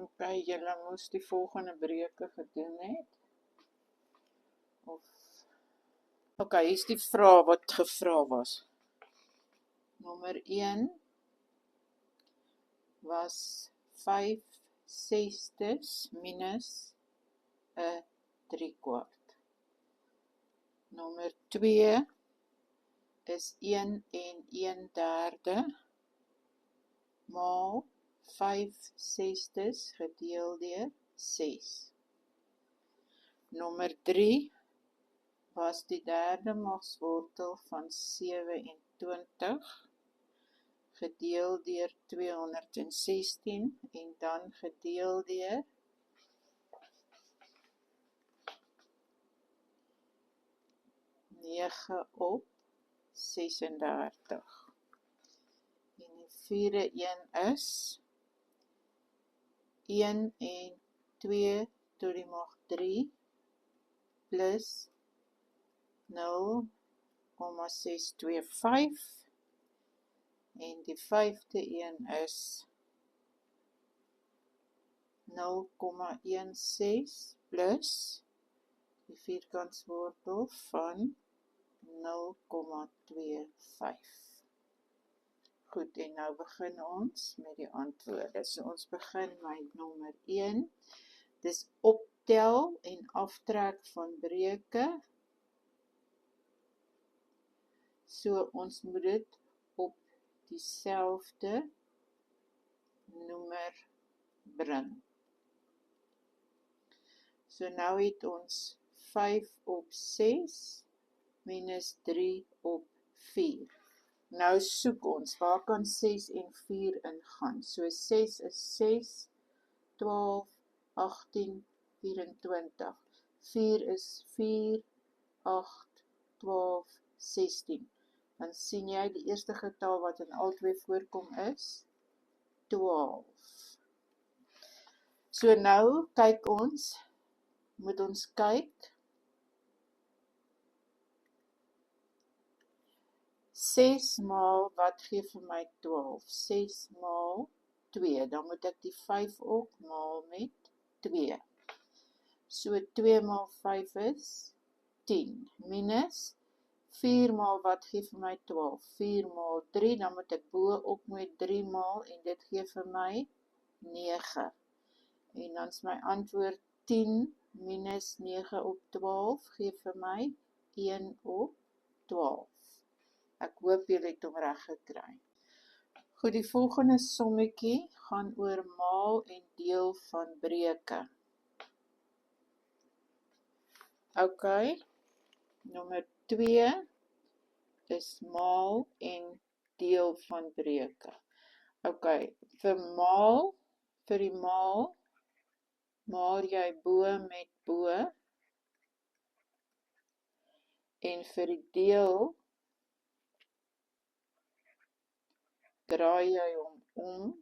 Ok, julle moes die volgende breuke gedoen het. Ok, hier is die vraag wat gevra was. Nommer 1 was 5/6 minus 3/4. Nommer 2 is 1/1/3 maal 5/6 gedeel deur 6. Nommer 3 was die derde magswortel van 27 gedeel deur 216 en dan gedeel deur 9/36. En die vierde een is 1 en 2 tot die mag 3 plus 0,625 en die vyfde een is 0,16 plus die vierkantswortel van 0,25. Goed, en nou begin ons met die antwoorde. So ons begin met nommer 1. Dis optel en aftrek van breuke. So ons moet dit op dieselfde noemer bring. So nou het ons 5/6 minus 3/4. Nou soek ons, waar kan 6 en 4 ingaan? So 6 is 6, 12, 18, 24. 4 is 4, 8, 12, 16. Dan sien jy die eerste getal wat in albei voorkom is 12. So nou kyk ons, moet ons kyk. 6 maal, wat gee vir my 12? 6 maal 2, dan moet ek die 5 ook maal met 2. So 2 maal 5 is 10, minus 4 maal, wat gee vir my 12? 4 maal 3, dan moet ek bo ook met 3 maal, en dit gee vir my 9. En dan is my antwoord 10 minus 9/12, gee vir my 1/12. Ek hoop julle het hom reg gekry. Goed, die volgende sommetjie gaan oor maal en deel van breuke. Ok, nommer 2 is maal en deel van breuke. Ok, vir die maal, maal jy bo met bo, en vir die deel, draai jy hom om.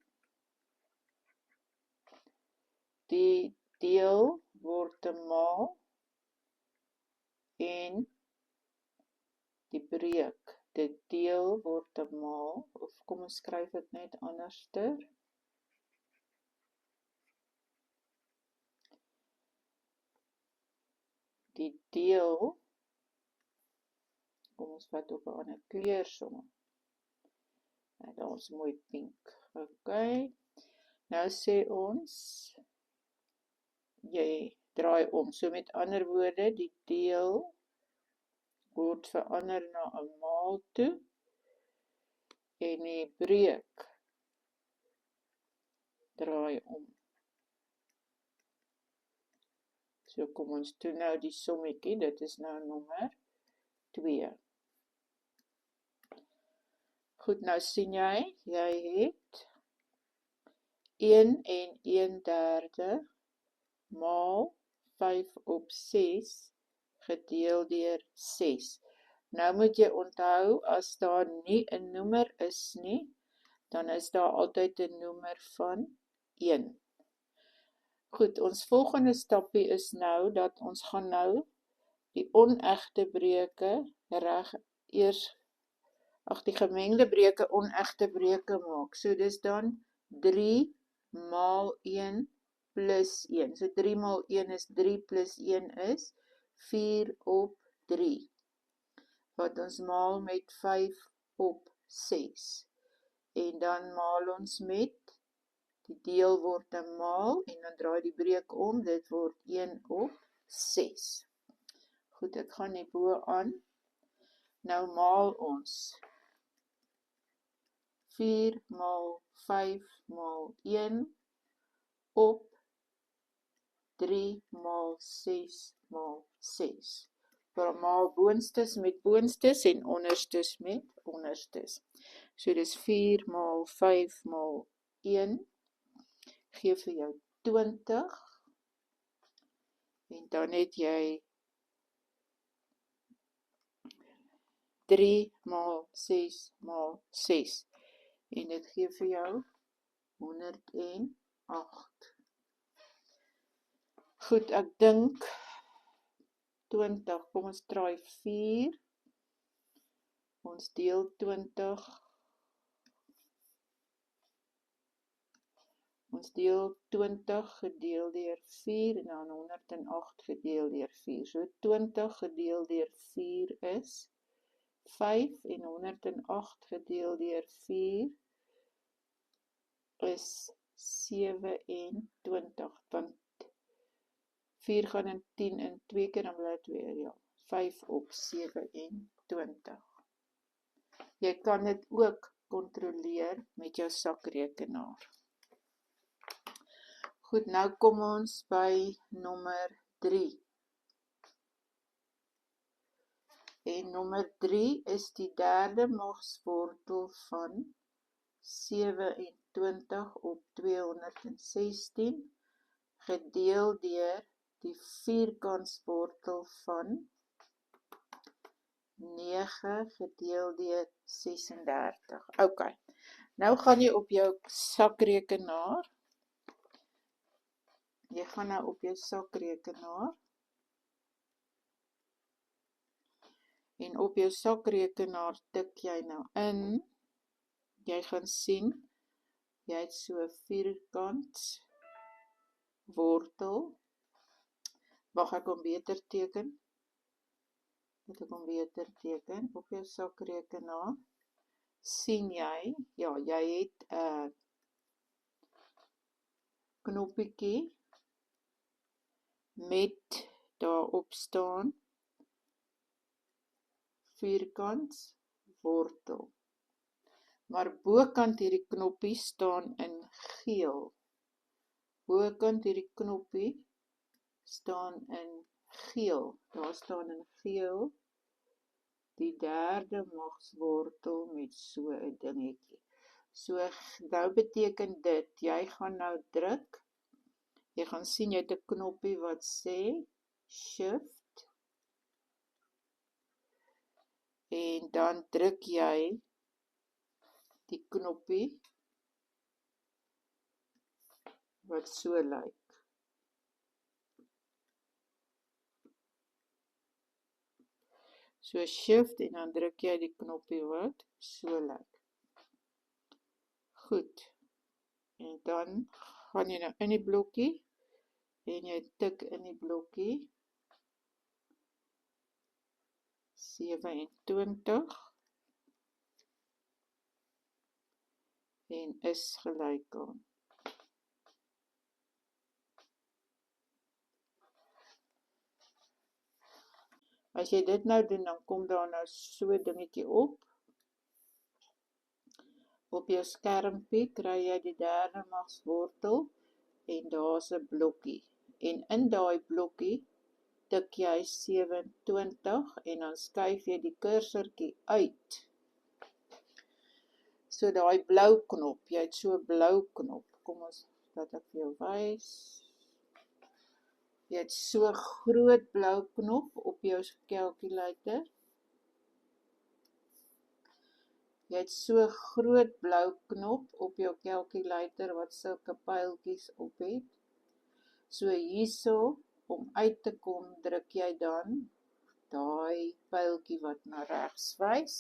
Die deel word 'n maal en die breuk, dit deel word 'n maal, of kom ons skryf dit net anderster. Die deel, kom ons vat op 'n ander kleur sommer. En daar is mooi pink. Ok, nou sê ons, jy draai om. So met ander woorde, die deel word verander na 'n maal toe, en die breuk draai om. So kom ons doen nou die sommetjie, dit is nou nommer 2. Goed, nou sien jy het 1 en 1/3 maal 5/6 gedeel deur 6. Nou moet jy onthou, as daar nie 'n noemer is nie, dan is daar altyd 'n noemer van 1. Goed, ons volgende stappie is nou, dat ons gaan nou die onegte breuke die gemengde breuke onegte breuke maak. So dis dan 3 maal 1 plus 1. So 3 maal 1 is 3 plus 1 is 4 op 3. Wat ons maal met 5 op 6. En dan maal ons met, die deel word 'n maal, en dan draai die breek om, dit word 1 op 6. Goed, ek gaan hierbo aan. Nou maal ons 4 maal 5 maal 1 op 3 maal 6 maal 6. Maal boonstes met boonstes en onderstes met onderstes. So dis 4 maal 5 maal 1 gee vir jou 20. En dan het jy 3 maal 6 maal 6. En dit gee vir jou 108. Goed, ek dink 20, kom ons draai 4. Ons deel 20. Ons deel 20 gedeel deur 4 en dan 108 gedeel deur 4. So 20 gedeel deur 4 is 5 en 108 gedeel deur 4 is 27, want 4 gaan in 10 in 2 keer, dan bly 2, ja, 5 op 27. Jy kan dit ook kontroleer met jou sakrekenaar. Goed, nou kom ons by nommer 3. En nommer 3 is die derde magswortel van 27 op 216 gedeel deur die vierkantswortel van 9 gedeel deur 36. Ok, nou gaan jy op jou sakrekenaar. Jy gaan nou op jou sakrekenaar. En op jou sakrekenaar tik jy nou in. Jy gaan sien, jy het so 'n vierkant wortel. Wag, ek hom beter teken. Op jou sakrekenaar sien jy, ja, jy het 'n knoppietjie met daarop staan vierkant wortel. Maar bokant hierdie knoppie staan in geel. Bokant hierdie knoppie staan in geel. Daar staan in geel die derde magswortel met so 'n dingetjie. So nou beteken dit, jy gaan nou druk. Jy gaan sien jy het 'n knoppie wat sê Shift. En dan druk jy die knoppie wat so lyk. So Shift en dan druk jy die knoppie wat so lyk. Goed. En dan gaan jy nou in die blokkie en jy tik in die blokkie 27 en is gelyk aan. As jy dit nou doen, dan kom daar nou so 'n dingetjie op. Op jou skermpie kry jy die derde magswortel en daar's 'n blokkie. En in daai blokkie tik jy 27 en dan skuif jy die kursortjie uit. So daai blou knop, jy het so 'n blou knop. Kom ons laat ek vir jou wys. Jy het so 'n groot blou knop op jou calculator. Jy het so 'n groot blou knop op jou calculator wat sulke pyltjies op het. So hierso, om uit te kom, druk jy dan daai pyltjie wat na regs wys.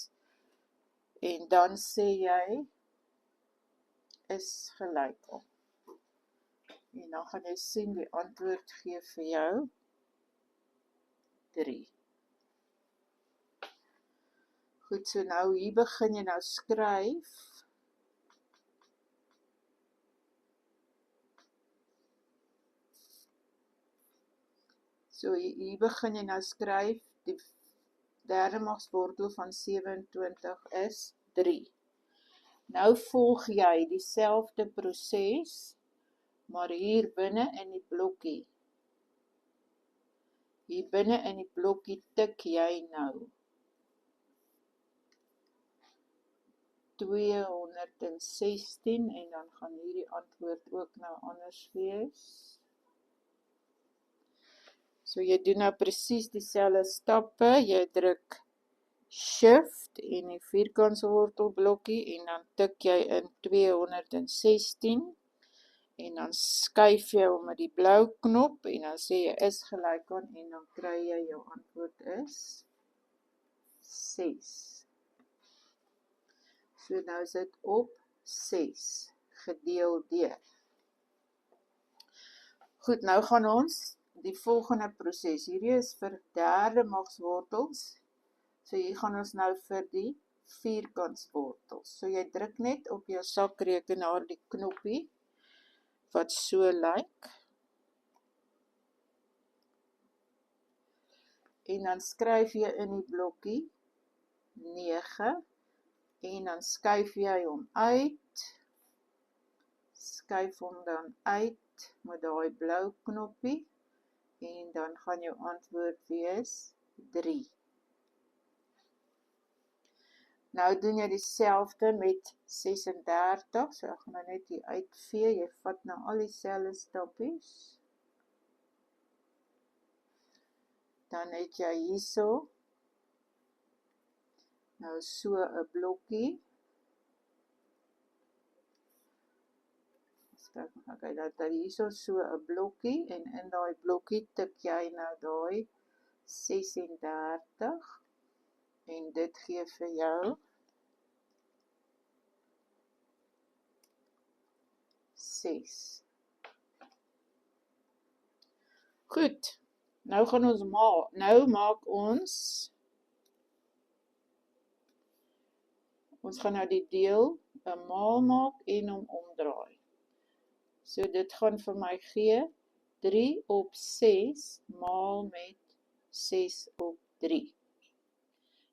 En dan sê jy is gelyk aan. En dan gaan jy sien die antwoord gee vir jou 3. Goed, so nou hier begin jy nou skryf. So hier begin jy nou skryf, die derde magswortel van 27 is 3. Nou volg jy dieselfde proses, maar hier binne in die blokkie. Hier binne in die blokkie tik jy nou 216 en dan gaan hierdie antwoord ook nou anders wees. So jy doen nou presies dieselfde stappe, jy druk Shift en die vierkantswortelblokkie en dan tik jy in 216 en dan skuif jy hom met die blou knop en dan sê jy is gelyk aan en dan kry jy jou antwoord is 6. So nou is dit op 6 gedeel deur. Goed, nou gaan ons die volgende proses. Hierdie is vir derde magswortels. So hier gaan ons nou vir die vierkantswortels. So jy druk net op jou sakrekenaar die knoppie wat so lyk. En dan skryf jy in die blokkie 9 en dan skuif jy hom uit. Skuif hom dan uit met daai blou knoppie en dan gaan jou antwoord wees 3. Nou doen jy dieselfde met 36, so ek gaan nou net hier uitvee, jy vat nou al dieselfde stappies. Dan het jy hierso nou so 'n blokkie. Okay, dat hierso so 'n blokkie en in daai blokkie tik jy nou daai 36 en dit gee vir jou 6. Goed, nou gaan ons maak ons gaan nou die deel 'n maal maak en hom omdraai. So dit gaan vir my gee 3 op 6 maal met 6 op 3.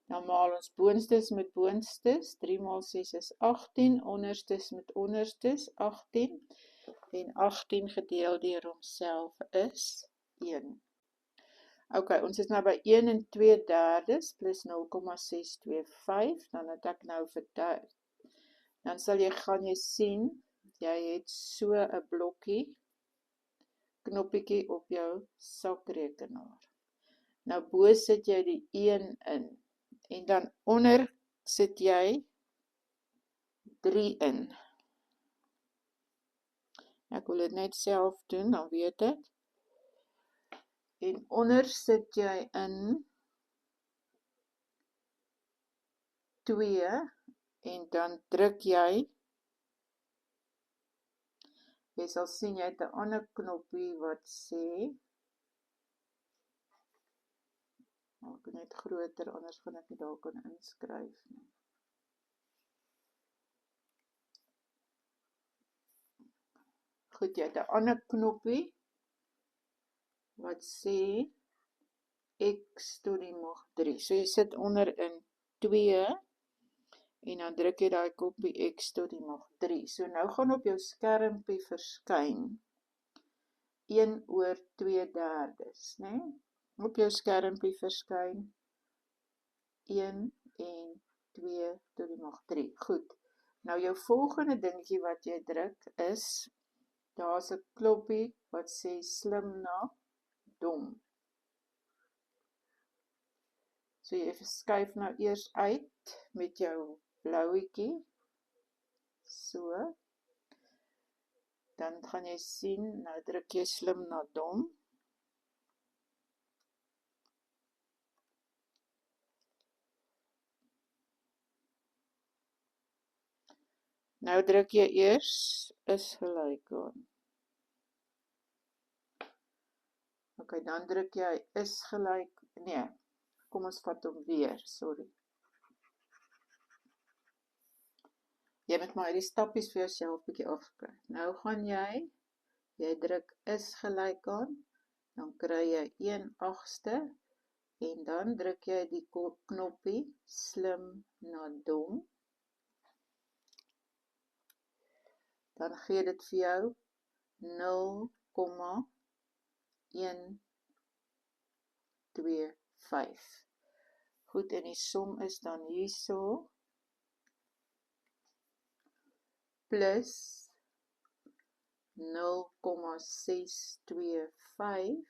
Dan maal ons boonstes met boonstes, 3 maal 6 is 18, onderstes met onderstes, 18, en 18 gedeel deur homself is 1. Ok, ons is nou by 1 en 2/3 plus 0,625, dan het ek nou verduid. Dan gaan jy sien, jy het so 'n blokkie, knoppietjie op jou sakrekenaar. Nou bo sit jy die 1 in. En dan onder sit jy 3 in. Ek wil dit net self doen, dan weet ek. En onder sit jy in 2 en dan druk jy. Jy sal sien jy het 'n ander knoppie wat sê maak net groter, anders gaan ek nie daar kan inskryf nie. Goed, jy het 'n ander knoppie wat sê x tot die mag 3. So jy sit onder in 2 en dan druk jy daai knoppie x tot die mag 3. So nou gaan op jou skermpie verskyn 1 oor 2/3, né? Op jou skermpie verskyn 1 en 2 tot die mag 3. Goed, nou jou volgende dingetjie wat jy druk is, daar's 'n knoppie wat sê slim na dom. So jy skuif nou eers uit met jou blauwetjie, so. Dan gaan jy sien, nou druk jy slim na dom. Nou druk jy eers is gelyk aan. Ok, dan druk jy is gelyk, nee, kom ons vat hom weer, sorry. Jy moet maar die stappies vir jouself bietjie afkry. Nou gaan jy druk is gelyk aan, dan kry jy 1/8 en dan druk jy die knoppie slim na dom. Dan gee dit vir jou 0,125. Goed, en die som is dan hierso, plus 0,625,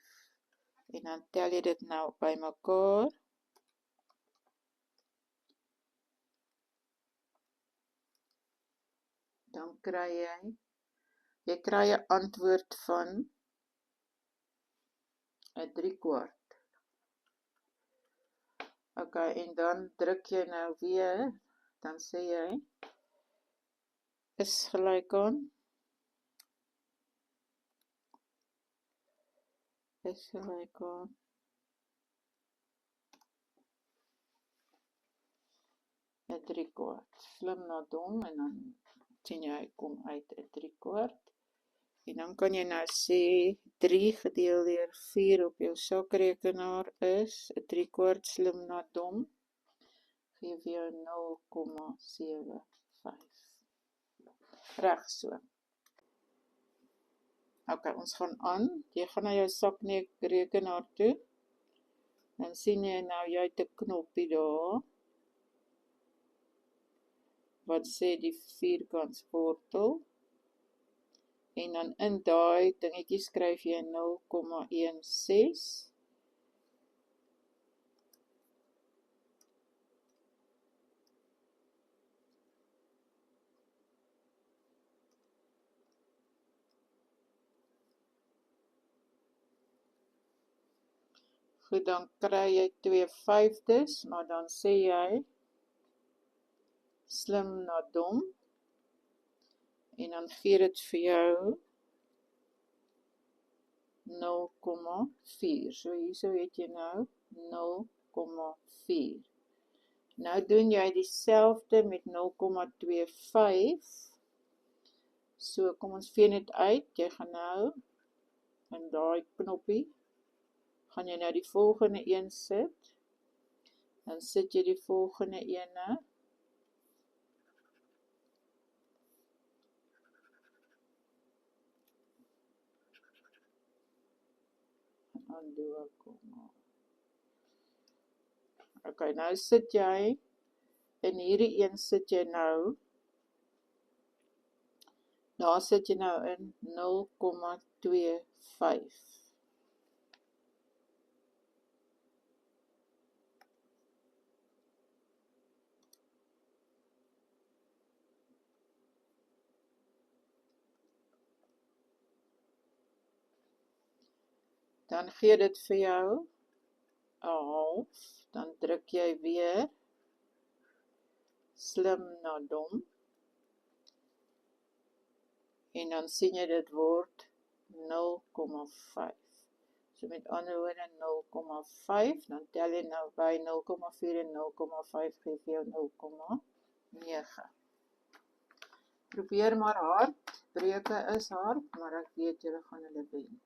en dan tel jy dit nou by mekaar, dan kry jy kry 'n antwoord van 'n 3/4. Ok, en dan druk jy nou weer, dan sê jy, is gelyk aan, is gelyk aan, een 3/4. Slim na dom, en dan sien jy, kom uit 'n 3/4. En dan kan jy nou sê, 3 gedeel deur 4 op jou sakrekenaar is 'n 3/4 slim na dom, geef jou 0,75. Reg so. Ok, ons gaan aan. Jy gaan na jou sakrekenaar toe. Dan sien jy nou, jy het 'n knoppie daar, wat sê die vierkantswortel. En dan in daai dingetjie skryf jy 0,16. Goed, dan kry jy 2/5, maar dan sê jy, slim na dom, en dan gee dit vir jou 0,4. So hierso het jy nou 0,4. Nou doen jy dieselfde met 0,25. So kom ons vee net uit. Jy gaan nou in daai knoppie, gaan jy nou die volgende een sit. Dan sit jy die volgende ene. Ok, nou sit jy, in hierdie een sit jy nou, daar sit jy nou in 0,25. Dan gee dit vir jou 1/2, dan druk jy weer slim na dom, en dan sien jy dit word 0,5. So met ander woorde 0,5, dan tel jy nou by 0,4 en 0,5 geef jou 0,9. Probeer maar hard, breuke is hard, maar ek weet julle gaan hulle wen.